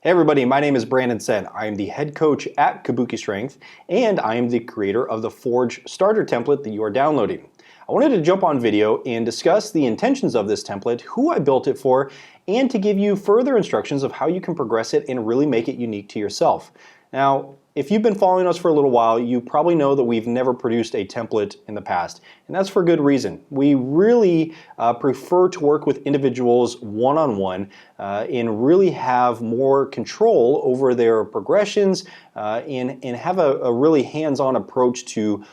Hey everybody, my name is Brandon Sen. I am the head coach at Kabuki Strength, and I am the creator of the Forge starter template that you are downloading. I wanted to jump on video and discuss the intentions of this template, who I built it for, and to give you further instructions of how you can progress it and really make it unique to yourself. Now, if you've been following us for a little while, you probably know that we've never produced a template in the past, and that's for good reason. We really prefer to work with individuals one-on-one and really have more control over their progressions and have a really hands-on approach to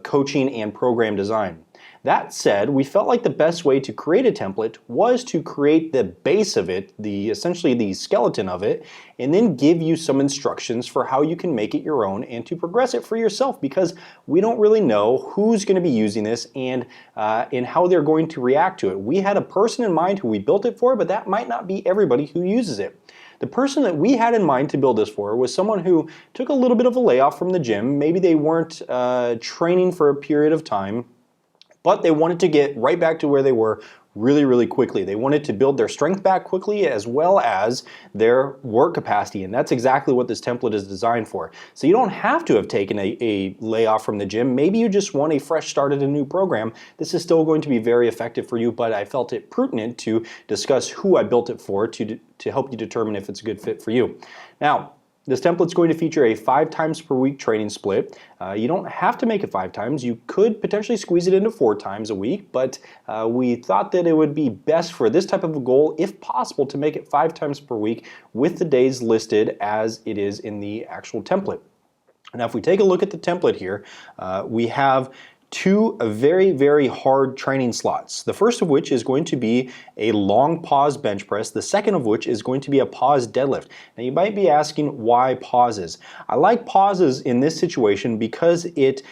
coaching and program design. That said, we felt like the best way to create a template was to create the base of it, essentially the skeleton of it, and then give you some instructions for how you can make it your own and to progress it for yourself, because we don't really know who's going to be using this and how they're going to react to it. We had a person in mind who we built it for, but that might not be everybody who uses it. The person that we had in mind to build this for was someone who took a little bit of a layoff from the gym. Maybe they weren't training for a period of time, but they wanted to get right back to where they were really quickly. They wanted to build their strength back quickly as well as their work capacity, and that's exactly what this template is designed for. So you don't have to have taken a layoff from the gym. Maybe you just want a fresh start at a new program. This is still going to be very effective for you, but I felt it prudent to discuss who I built it for to help you determine if it's a good fit for you. Now, this template is going to feature a 5 times per week training split. You don't have to make it 5 times. You could potentially squeeze it into 4 times a week, but we thought that it would be best for this type of a goal, if possible, to make it 5 times per week with the days listed as it is in the actual template. Now, if we take a look at the template here, we have 2 very hard training slots. The first of which is going to be a long pause bench press. The second of which is going to be a pause deadlift. Now you might be asking, why pauses? I like pauses in this situation because it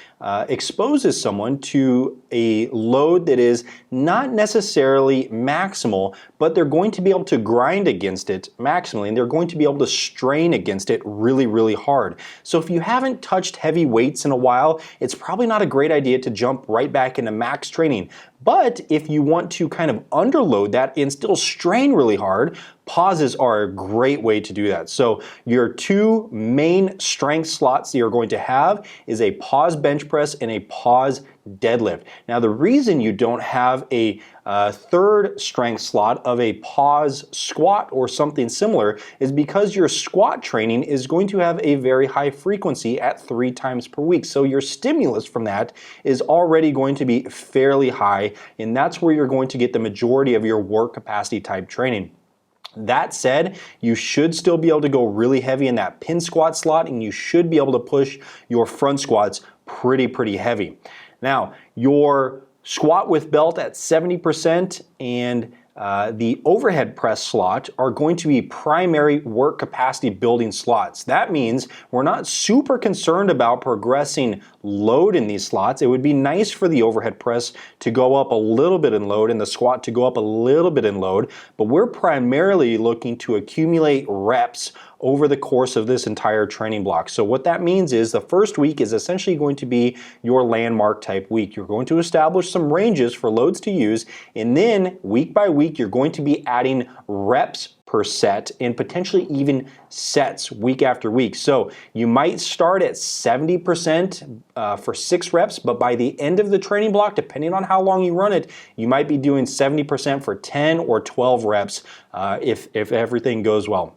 exposes someone to a load that is not necessarily maximal, but they're going to be able to grind against it maximally, and they're going to be able to strain against it really hard. So if you haven't touched heavy weights in a while, it's probably not a great idea to jump right back into max training. But if you want to kind of underload that and still strain really hard, pauses are a great way to do that. So your 2 main strength slots that you're going to have is a pause bench press and a pause deadlift. Now the reason you don't have a third strength slot of a pause squat or something similar is because your squat training is going to have a very high frequency at 3 times per week. So your stimulus from that is already going to be fairly high, and that's where you're going to get the majority of your work capacity type training. That said, you should still be able to go really heavy in that pin squat slot, and you should be able to push your front squats pretty heavy. Now, your squat with belt at 70% and the overhead press slot are going to be primary work capacity building slots. That means we're not super concerned about progressing load in these slots. It would be nice for the overhead press to go up a little bit in load and the squat to go up a little bit in load, but we're primarily looking to accumulate reps over the course of this entire training block. So what that means is the first week is essentially going to be your landmark type week. You're going to establish some ranges for loads to use, and then week by week you're going to be adding reps per set and potentially even sets week after week. So you might start at 70% for 6 reps, but by the end of the training block, depending on how long you run it, you might be doing 70% for 10 or 12 reps if everything goes well.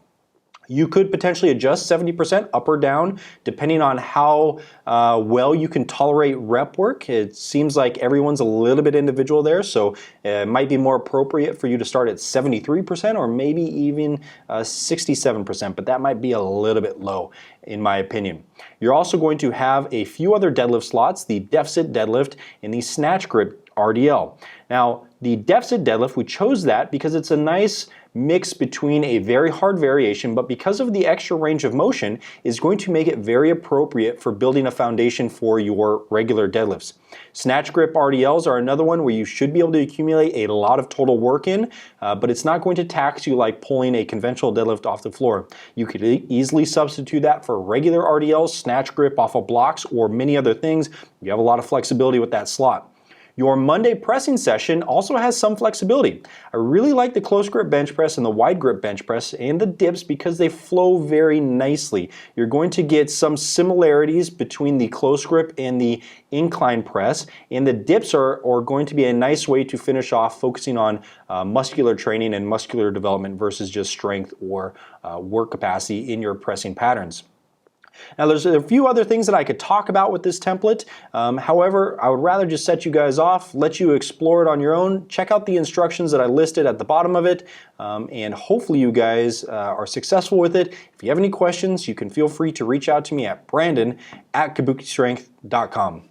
You could potentially adjust 70% up or down depending on how well you can tolerate rep work. It seems like everyone's a little bit individual there, so it might be more appropriate for you to start at 73% or maybe even 67%, but that might be a little bit low in my opinion. You're also going to have a few other deadlift slots, the deficit deadlift and the snatch grip RDL. Now, the deficit deadlift, we chose that because it's a nice mix between a very hard variation, but because of the extra range of motion, is going to make it very appropriate for building a foundation for your regular deadlifts. Snatch grip RDLs are another one where you should be able to accumulate a lot of total work in, but it's not going to tax you like pulling a conventional deadlift off the floor. You could easily substitute that for regular RDLs, snatch grip off of blocks, or many other things. You have a lot of flexibility with that slot. Your Monday pressing session also has some flexibility. I really like the close grip bench press and the wide grip bench press and the dips because they flow very nicely. You're going to get some similarities between the close grip and the incline press, and the dips are going to be a nice way to finish off focusing on muscular training and muscular development versus just strength or work capacity in your pressing patterns. Now there's a few other things that I could talk about with this template. However, I would rather just set you guys off, let you explore it on your own. Check out the instructions that I listed at the bottom of it, and hopefully you guys are successful with it. If you have any questions, you can feel free to reach out to me at brandon@kabukistrength.com.